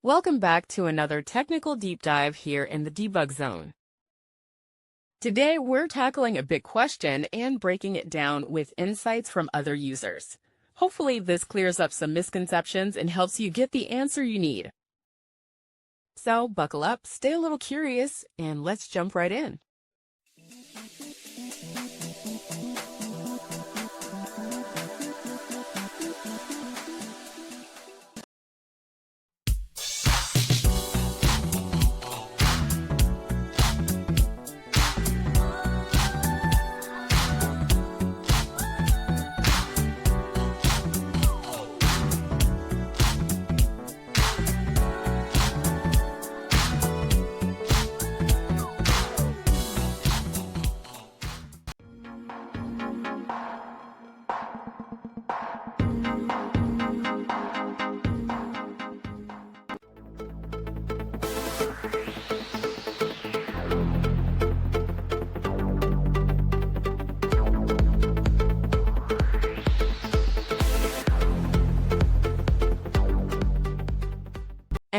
Welcome back to another technical deep dive here in the debug zone. Today, we're tackling a big question and breaking it down with insights from other users. Hopefully, this clears up some misconceptions and helps you get the answer you need. So, buckle up, stay a little curious, and let's jump right in.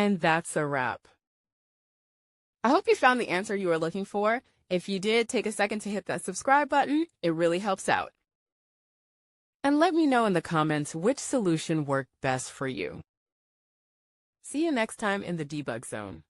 And that's a wrap. I hope you found the answer you were looking for. If you did, take a second to hit that subscribe button. It really helps out. And let me know in the comments which solution worked best for you. See you next time in the debug zone.